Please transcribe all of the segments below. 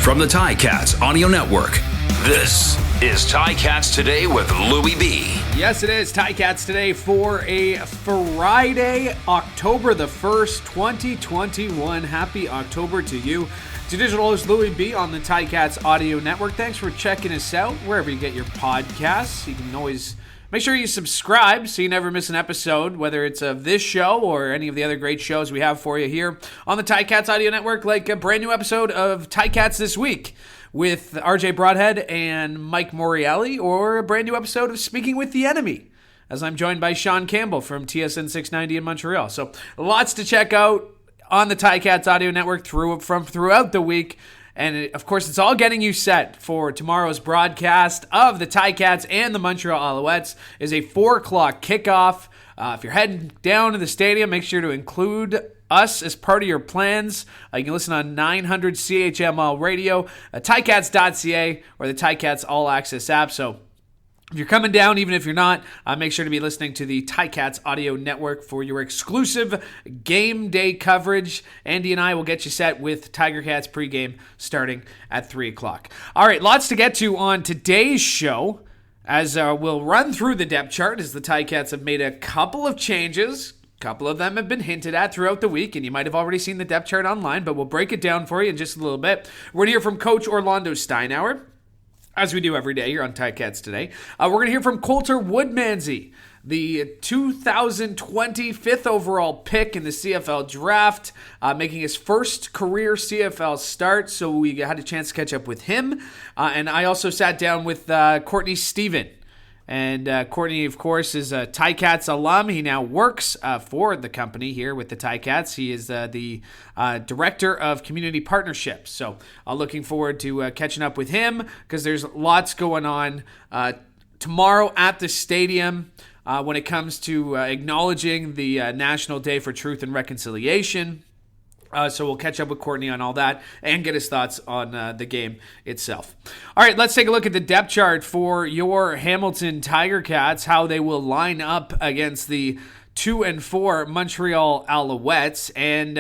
From the Ticats Audio Network, this is Ticats Today with Louie B. Yes, it is Ticats Today for a Friday, October the 1st, 2021. Happy October to you. It's your digital host, Louie B, on the Ticats Audio Network. Thanks for checking us out wherever you get your podcasts. You can always make sure you subscribe so you never miss an episode, whether it's of this show or any of the other great shows we have for you here on the Ticats Audio Network, like a brand new episode of Ticats This Week with RJ Broadhead and Mike Morreale, or a brand new episode of Speaking with the Enemy, as I'm joined by Sean Campbell from TSN 690 in Montreal. So lots to check out on the Ticats Audio Network throughout the week. And, of course, it's all getting you set for tomorrow's broadcast of the Ticats and the Montreal Alouettes. Is a 4 o'clock kickoff. If you're heading down to the stadium, make sure to include us as part of your plans. You can listen on 900 CHML radio, ticats.ca, or the Ticats All Access app. So if you're coming down, even if you're not, make sure to be listening to the Ticats Audio Network for your exclusive game day coverage. Andy and I will get you set with Tiger Cats pregame starting at 3 o'clock. All right, lots to get to on today's show, as we'll run through the depth chart, as the Ticats have made a couple of changes. A couple of them have been hinted at throughout the week, and you might have already seen the depth chart online, but we'll break it down for you in just a little bit. We're going to hear from Coach Orlando Steinauer, as we do every day here on Ticats Today. We're going to hear from Coulter Woodmansey, the 2020 5th overall pick in the CFL draft, making his first career CFL start, so we had a chance to catch up with him. And I also sat down with Courtney Stephen. And Courtney, of course, is a Ticats alum. He now works for the company here with the Ticats. He is the Director of Community Partnerships. So looking forward to catching up with him, because there's lots going on tomorrow at the stadium when it comes to acknowledging the National Day for Truth and Reconciliation. So we'll catch up with Courtney on all that and get his thoughts on the game itself. All right, let's take a look at the depth chart for your Hamilton Tiger Cats, how they will line up against the 2-4 Montreal Alouettes. And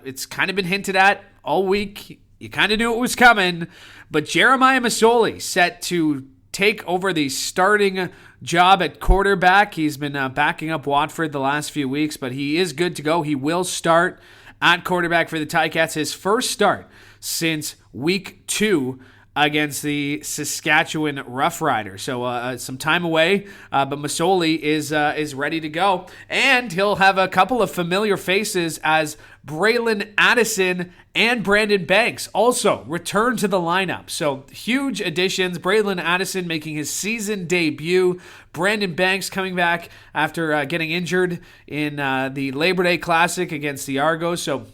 it's kind of been hinted at all week. You kind of knew it was coming. But Jeremiah Masoli set to take over the starting job at quarterback. He's been backing up Watford the last few weeks, but he is good to go. He will start at quarterback for the Ticats, his first start since week 2 against the Saskatchewan Roughriders. So some time away, but Masoli is ready to go. And he'll have a couple of familiar faces as Braylon Addison and Brandon Banks also return to the lineup. So huge additions. Braylon Addison making his season debut. Brandon Banks coming back after getting injured in the Labor Day Classic against the Argos. So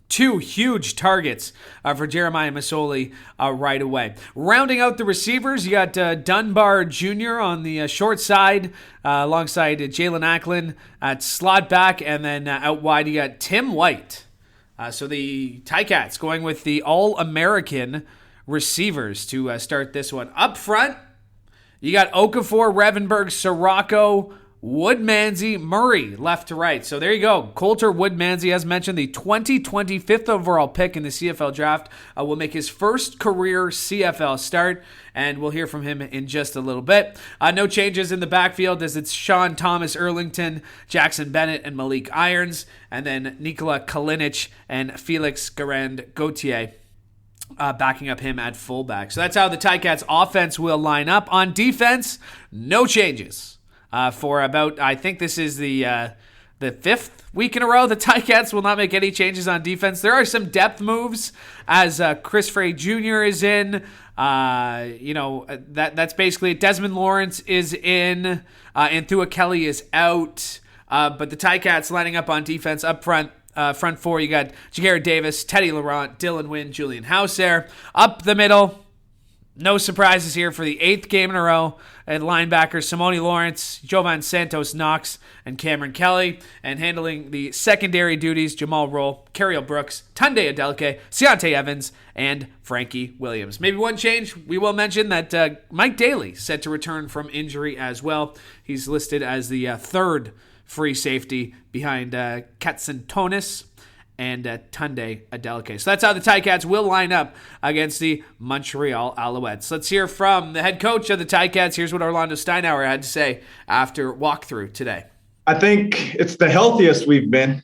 two huge targets for Jeremiah Masoli right away. Rounding out the receivers, you got Dunbar Jr. on the short side alongside Jalen Acklin at slot back, and then out wide you got Tim White. So the Ticats going with the All-American receivers to start this one. Up front, you got Okafor, Revenberg, Sirocco, Woodmansey, Murray, left to right. So there you go. Coulter Woodmansey, as mentioned, the 2020 5th overall pick in the CFL draft, will make his first career CFL start, and we'll hear from him in just a little bit. No changes in the backfield, as it's Sean Thomas Erlington, Jackson Bennett, and Malik Irons, and then Nikola Kalinic and Felix Garand-Gauthier backing up him at fullback. So that's how the Ticats offense will line up. On defense, no changes. For about, I think this is the 5th week in a row, the Ticats will not make any changes on defense. There are some depth moves, as Chris Frey Jr. is in. That's basically it. Desmond Lawrence is in, and Thua Kelly is out. But the Ticats lining up on defense up front. Front four, you got Jagarrett Davis, Teddy Laurent, Dylan Wynn, Julian Hauser. Up the middle, no surprises here for the 8th game in a row. At linebackers, Simone Lawrence, Jovan Santos Knox, and Cameron Kelly. And handling the secondary duties, Jamal Roll, Cariel Brooks, Tunde Adelke, Seontae Evans, and Frankie Williams. Maybe one change, we will mention that Mike Daly set to return from injury as well. He's listed as the third free safety behind Katsantonis and Tunde Adeleke. So that's how the Ticats will line up against the Montreal Alouettes. Let's hear from the head coach of the Ticats. Here's what Orlando Steinauer had to say after walkthrough today. I think it's the healthiest we've been.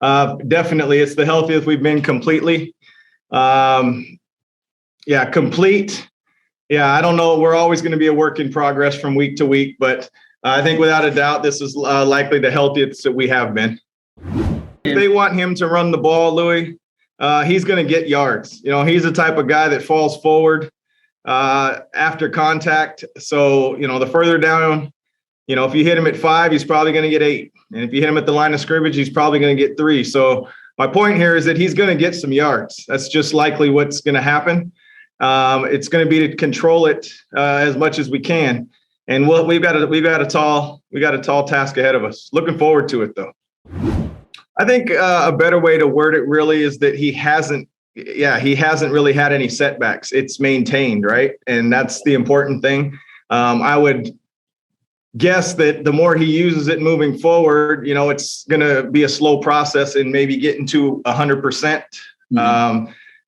Definitely, it's the healthiest we've been completely. Complete. Yeah, I don't know. We're always going to be a work in progress from week to week, but I think without a doubt, this is likely the healthiest that we have been. If they want him to run the ball, Louis, he's going to get yards. He's the type of guy that falls forward after contact. So, the further down, if you hit him at 5, he's probably going to get 8. And if you hit him at the line of scrimmage, he's probably going to get 3. So my point here is that he's going to get some yards. That's just likely what's going to happen. It's going to be to control it as much as we can. And we've got a tall task ahead of us. Looking forward to it, though. I think a better way to word it really is that he hasn't really had any setbacks. It's maintained, right? And that's the important thing. I would guess that the more he uses it moving forward, it's going to be a slow process and maybe getting to 100%.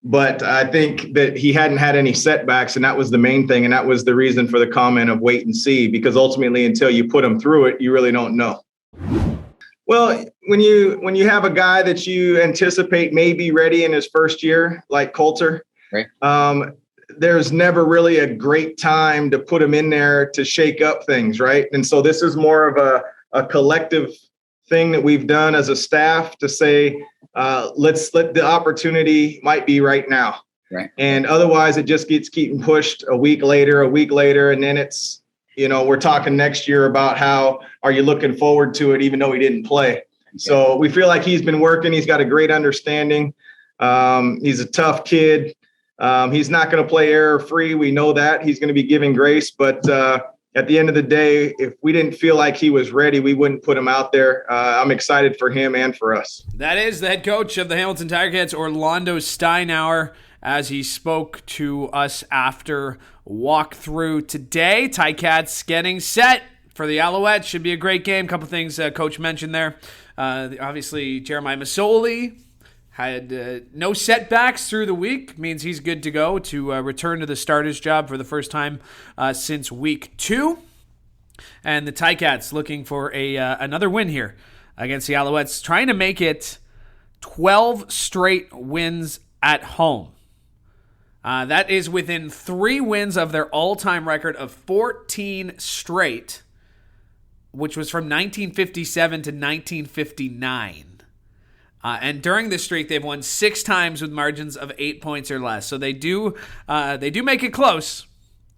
But I think that he hadn't had any setbacks, and that was the main thing. And that was the reason for the comment of wait and see, because ultimately until you put him through it, you really don't know. Well, when you have a guy that you anticipate may be ready in his first year, like Coulter, right. There's never really a great time to put him in there to shake up things, right? And so this is more of a collective thing that we've done as a staff to say, let's let the opportunity might be right now. Right. And otherwise it just gets keeping pushed a week later, and then it's, we're talking next year about how are you looking forward to it, even though he didn't play. Okay. So we feel like he's been working. He's got a great understanding. He's a tough kid. He's not going to play error free. We know that. He's going to be giving grace. But at the end of the day, if we didn't feel like he was ready, we wouldn't put him out there. I'm excited for him and for us. That is the head coach of the Hamilton Ticats, Orlando Steinauer, as he spoke to us after walkthrough today. Ticats getting set for the Alouettes. Should be a great game. Couple things Coach mentioned there. Obviously, Jeremiah Masoli had no setbacks through the week. Means he's good to go to return to the starter's job for the first time since week 2. And the Ticats looking for another win here against the Alouettes, trying to make it 12 straight wins at home. That is within 3 wins of their all-time record of 14 straight, which was from 1957 to 1959. And during this streak, they've won 6 times with margins of 8 points or less. So they do make it close.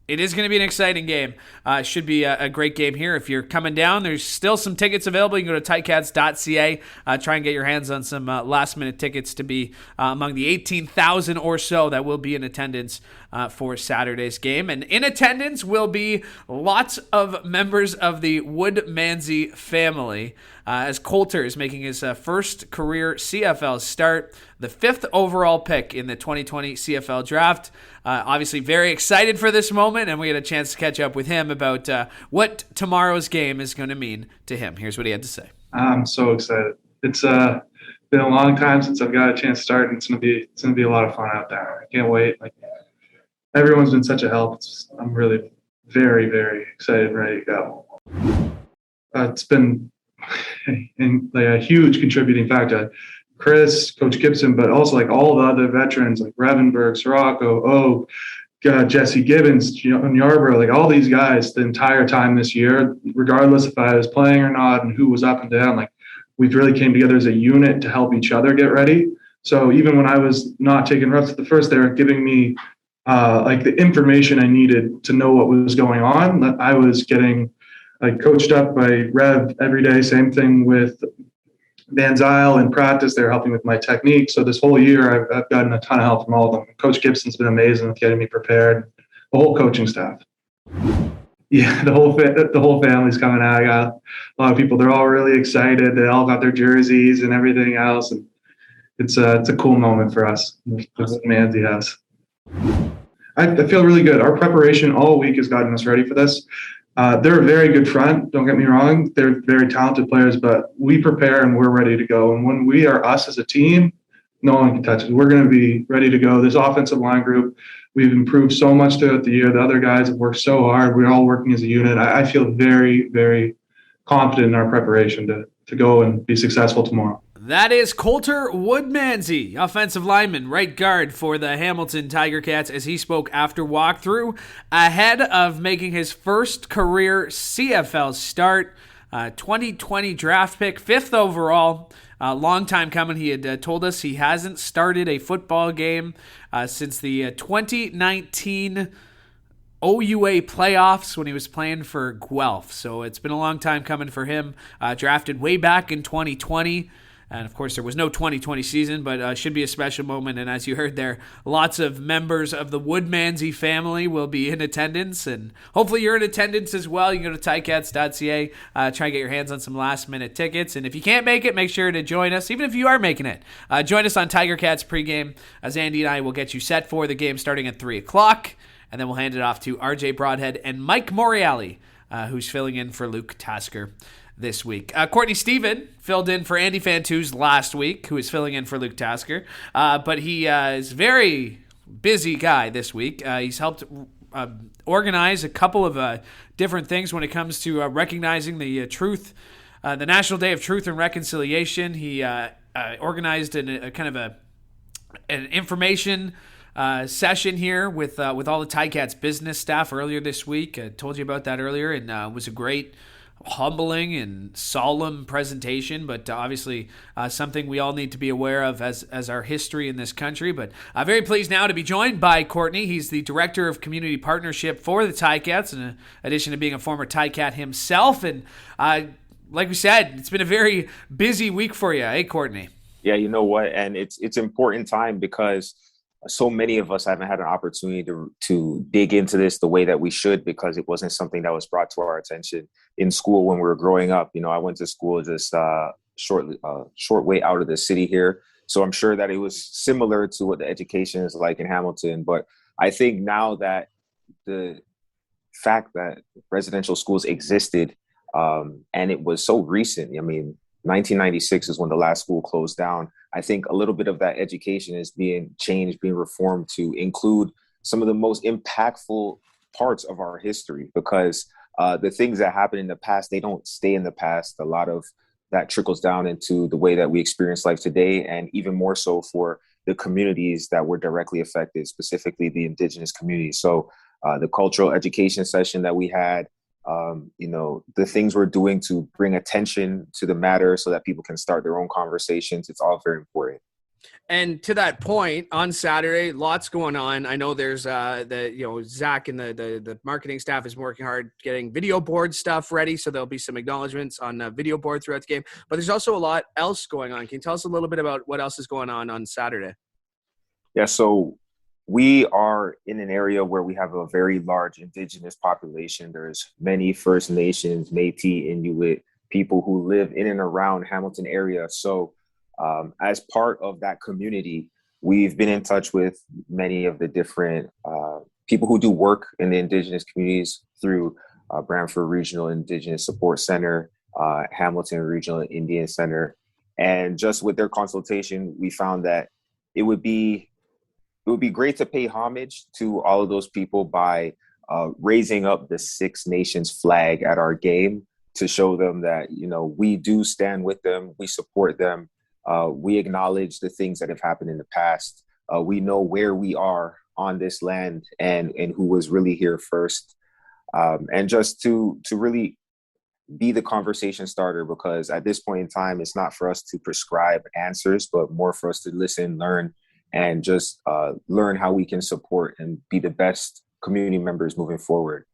It is going to be an exciting game. Should be a great game here. If you're coming down, there's still some tickets available. You can go to ticats.ca. Try and get your hands on some last-minute tickets to be among the 18,000 or so that will be in attendance for Saturday's game. And in attendance will be lots of members of the Woodmansey family, as Coulter is making his first career CFL start, the 5th overall pick in the 2020 CFL draft. Obviously very excited for this moment, and we had a chance to catch up with him about what tomorrow's game is going to mean to him. Here's what he had to say. I'm so excited. It's been a long time since I've got a chance to start, and it's gonna be a lot of fun out there. I can't wait. Everyone's been such a help. I'm really very, very excited and ready to go. It's been a huge contributing factor. Chris, Coach Gibson, but also all the other veterans like Revenberg, Sirocco, Oak, Jesse Gibbons, Yarborough, all these guys the entire time this year, regardless if I was playing or not and who was up and down, we've really came together as a unit to help each other get ready. So even when I was not taking reps at the first, they were giving me the information I needed to know what was going on. I was getting coached up by Rev every day. Same thing with Van Zyl in practice. They're helping with my technique. So this whole year, I've gotten a ton of help from all of them. Coach Gibson's been amazing with getting me prepared. The whole coaching staff. Yeah, the whole family's coming out. I got a lot of people. They're all really excited. They all got their jerseys and everything else, and it's a cool moment for us. Manzi has. I feel really good. Our preparation all week has gotten us ready for this. They're a very good front. Don't get me wrong. They're very talented players, but we prepare and we're ready to go. And when we are us as a team, no one can touch it. We're going to be ready to go. This offensive line group, we've improved so much throughout the year. The other guys have worked so hard. We're all working as a unit. I feel very, very confident in our preparation to go and be successful tomorrow. That is Coulter Woodmansey, offensive lineman, right guard for the Hamilton Tiger Cats, as he spoke after walkthrough, ahead of making his first career CFL start. 2020 draft pick, 5th overall. Long time coming. He had told us he hasn't started a football game since the 2019 OUA playoffs when he was playing for Guelph. So it's been a long time coming for him. Drafted way back in 2020. And, of course, there was no 2020 season, but should be a special moment. And as you heard there, lots of members of the Woodmansey family will be in attendance. And hopefully you're in attendance as well. You can go to ticats.ca, try and get your hands on some last-minute tickets. And if you can't make it, make sure to join us, even if you are making it. Join us on Tiger Cats pregame, as Andy and I will get you set for the game starting at 3 o'clock. And then we'll hand it off to RJ Broadhead and Mike Moriali, who's filling in for Luke Tasker this week. Courtney Stephen filled in for Andy Fantuz last week, who is filling in for Luke Tasker. But he is a very busy guy this week. He's helped organize a couple of different things when it comes to recognizing the truth, the National Day of Truth and Reconciliation. He organized an information session here with all the Ticats business staff earlier this week. I told you about that earlier, and it was a great, humbling and solemn presentation, but obviously something we all need to be aware of as our history in this country. But I'm very pleased now to be joined by Courtney. He's the Director of Community Partnership for the Ticats, in addition to being a former Ticat himself. And like we said, it's been a very busy week for you, hey, Courtney? Yeah, you know what? And it's important time because so many of us haven't had an opportunity to dig into this the way that we should, because it wasn't something that was brought to our attention in school when we were growing up. You know, I went to school just short way out of the city here. So I'm sure that it was similar to what the education is like in Hamilton. But I think now that the fact that residential schools existed and it was so recent, I mean, 1996 is when the last school closed down. I think a little bit of that education is being changed, being reformed to include some of the most impactful parts of our history, because the things that happened in the past, they don't stay in the past. A lot of that trickles down into the way that we experience life today, and even more so for the communities that were directly affected, specifically the Indigenous communities. So the cultural education session that we had, the things we're doing to bring attention to the matter so that people can start their own conversations. It's all very important. And to that point, on Saturday, lots going on. I know there's Zach and the marketing staff is working hard getting video board stuff ready. So there'll be some acknowledgments on video board throughout the game, but there's also a lot else going on. Can you tell us a little bit about what else is going on Saturday? Yeah. So we are in an area where we have a very large Indigenous population. There's many First Nations, Métis, Inuit people who live in and around Hamilton area. So as part of that community, we've been in touch with many of the different people who do work in the Indigenous communities through Brantford Regional Indigenous Support Center, Hamilton Regional Indian Center. And just with their consultation, we found that it would be great to pay homage to all of those people by raising up the Six Nations flag at our game to show them that, we do stand with them, we support them, we acknowledge the things that have happened in the past. We know where we are on this land and who was really here first. And just to really be the conversation starter, because at this point in time, it's not for us to prescribe answers, but more for us to listen, learn, and just learn how we can support and be the best community members moving forward.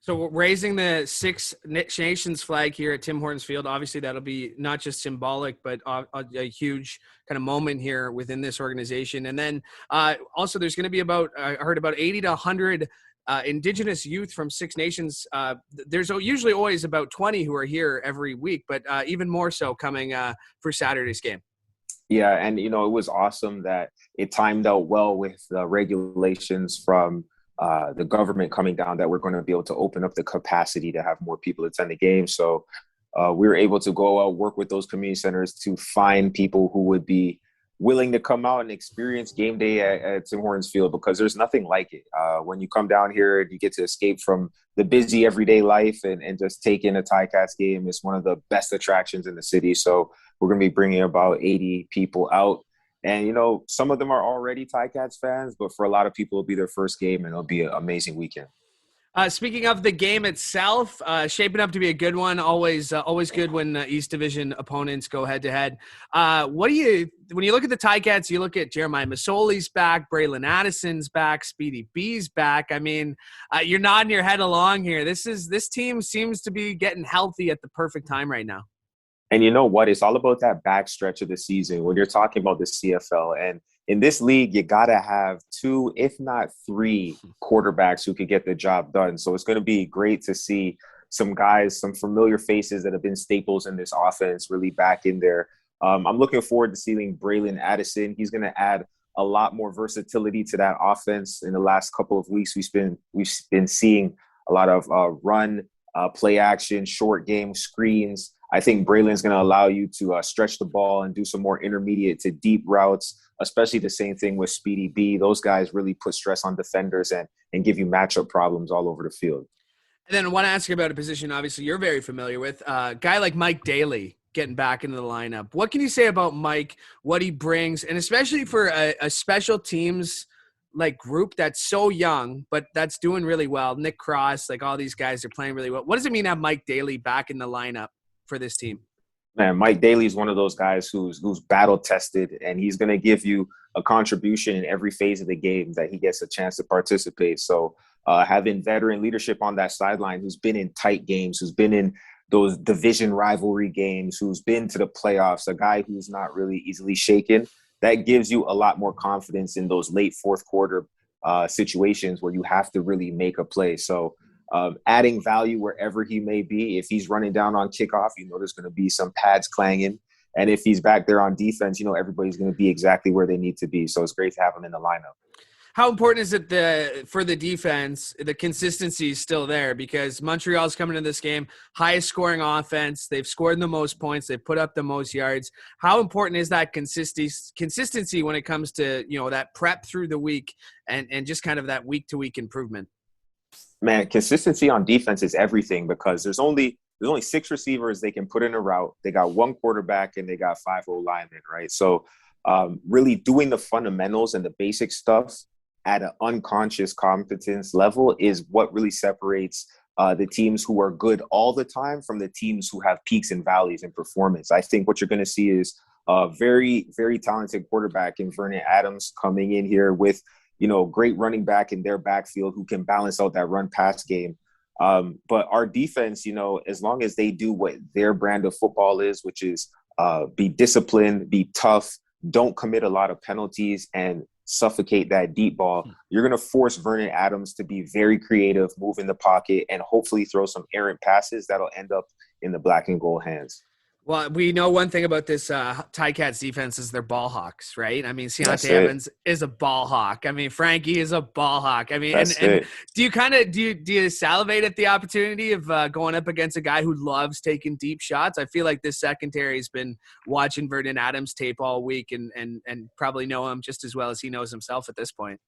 So raising the Six Nations flag here at Tim Hortons Field, obviously that'll be not just symbolic, but a huge kind of moment here within this organization. And then also there's going to be I heard about 80 to 100 Indigenous youth from Six Nations. There's usually always about 20 who are here every week, but even more so coming for Saturday's game. Yeah, and it was awesome that it timed out well with the regulations from the government coming down that we're going to be able to open up the capacity to have more people attend the game. So we were able to go out, work with those community centers to find people who would be willing to come out and experience game day at Tim Hortons Field, because there's nothing like it. When you come down here and you get to escape from the busy everyday life and just take in a Ticats game, it's one of the best attractions in the city. So we're going to be bringing about 80 people out. And, you know, some of them are already Ticats fans, but for a lot of people, it'll be their first game, and it'll be an amazing weekend. Speaking of the game itself, shaping up to be a good one. Always good when East Division opponents go head to head. When you look at the Ticats, you look at Jeremiah Masoli's back, Braylon Addison's back, Speedy B's back. I mean, you're nodding your head along here. This team seems to be getting healthy at the perfect time right now. And you know what? It's all about that backstretch of the season when you're talking about the CFL. And in this league, you got to have 2, if not 3 quarterbacks who could get the job done. So it's going to be great to see some guys, some familiar faces that have been staples in this offense really back in there. I'm looking forward to seeing Braylon Addison. He's going to add a lot more versatility to that offense. In the last couple of weeks, we've been seeing a lot of run, play action, short game screens. I think Braylon's going to allow you to stretch the ball and do some more intermediate to deep routes, especially the same thing with Speedy B. Those guys really put stress on defenders and give you matchup problems all over the field. And then I want to ask you about a position, obviously, you're very familiar with. A guy like Mike Daly getting back into the lineup. What can you say about Mike, what he brings, and especially for a special teams like group that's so young, but that's doing really well? Nick Cross, like all these guys are playing really well. What does it mean to have Mike Daly back in the lineup for this team? Man, Mike Daly is one of those guys who's battle tested, and he's going to give you a contribution in every phase of the game that he gets a chance to participate. So having veteran leadership on that sideline, who's been in tight games, who's been in those division rivalry games, who's been to the playoffs, a guy who's not really easily shaken, that gives you a lot more confidence in those late fourth quarter situations where you have to really make a play. So adding value wherever he may be. If he's running down on kickoff, you know there's going to be some pads clanging. And if he's back there on defense, you know everybody's going to be exactly where they need to be. So it's great to have him in the lineup. How important is it for the defense, the consistency is still there? Because Montreal's coming into this game, highest scoring offense. They've scored the most points. They've put up the most yards. How important is that consistency when it comes to, you know, that prep through the week and just kind of that week-to-week improvement? Man, consistency on defense is everything, because there's only 6 receivers they can put in a route. They got 1 quarterback and they got 5 O-linemen, right? So really doing the fundamentals and the basic stuff at an unconscious competence level is what really separates the teams who are good all the time from the teams who have peaks and valleys in performance. I think what you're going to see is a very, very talented quarterback in Vernon Adams coming in here with, you know, great running back in their backfield who can balance out that run-pass game. But our defense, you know, as long as they do what their brand of football is, which is be disciplined, be tough, don't commit a lot of penalties, and suffocate that deep ball, you're going to force Vernon Adams to be very creative, move in the pocket, and hopefully throw some errant passes that'll end up in the black and gold hands. Well, we know one thing about this Ticats defense is they're ball hawks, right? I mean, Deontay Evans is a ball hawk. I mean, Frankie is a ball hawk. I mean, and do you salivate at the opportunity of going up against a guy who loves taking deep shots? I feel like this secondary has been watching Vernon Adams tape all week and probably know him just as well as he knows himself at this point.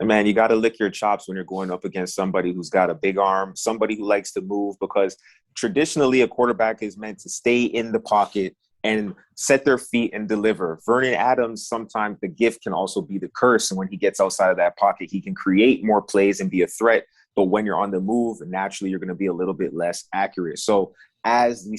Man, you got to lick your chops when you're going up against somebody who's got a big arm, somebody who likes to move, because traditionally a quarterback is meant to stay in the pocket and set their feet and deliver. Vernon Adams, sometimes the gift can also be the curse. And when he gets outside of that pocket, he can create more plays and be a threat. But when you're on the move, naturally, you're going to be a little bit less accurate. So as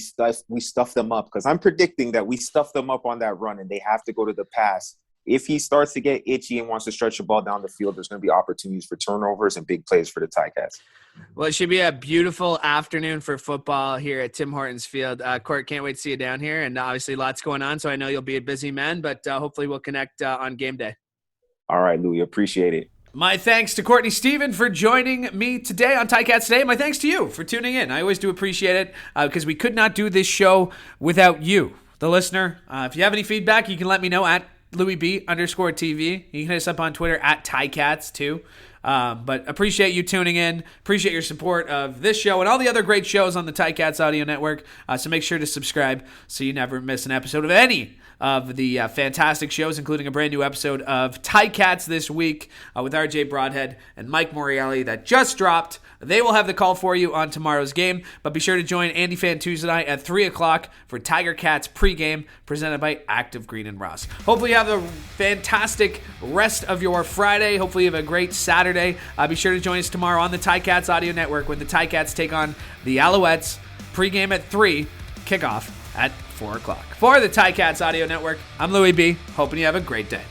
we stuff them up, because I'm predicting that we stuff them up on that run and they have to go to the pass. If he starts to get itchy and wants to stretch the ball down the field, there's going to be opportunities for turnovers and big plays for the Ticats. Well, it should be a beautiful afternoon for football here at Tim Hortons Field. Court, can't wait to see you down here. And obviously lots going on, so I know you'll be a busy man, but hopefully we'll connect on game day. All right, Louie. Appreciate it. My thanks to Courtney Stephen for joining me today on Ticats Today. My thanks to you for tuning in. I always do appreciate it because we could not do this show without you, the listener. If you have any feedback, you can let me know at LouisB_TV. You can hit us up on Twitter at Ticats too. But appreciate you tuning in. Appreciate your support of this show and all the other great shows on the Ticats Audio Network. So make sure to subscribe so you never miss an episode of any of the fantastic shows, including a brand new episode of Ticats this week with RJ Broadhead and Mike Morielli that just dropped. They will have the call for you on tomorrow's game, but be sure to join Andy Fantuzzi at 3 o'clock for Tiger Cats pregame presented by Active Green and Ross. Hopefully you have a fantastic rest of your Friday. Hopefully you have a great Saturday. Be sure to join us tomorrow on the Ticats Audio Network when the Ticats take on the Alouettes. Pregame at 3, kickoff at 4 o'clock. For the Ticats Audio Network, I'm Louis B. Hoping you have a great day.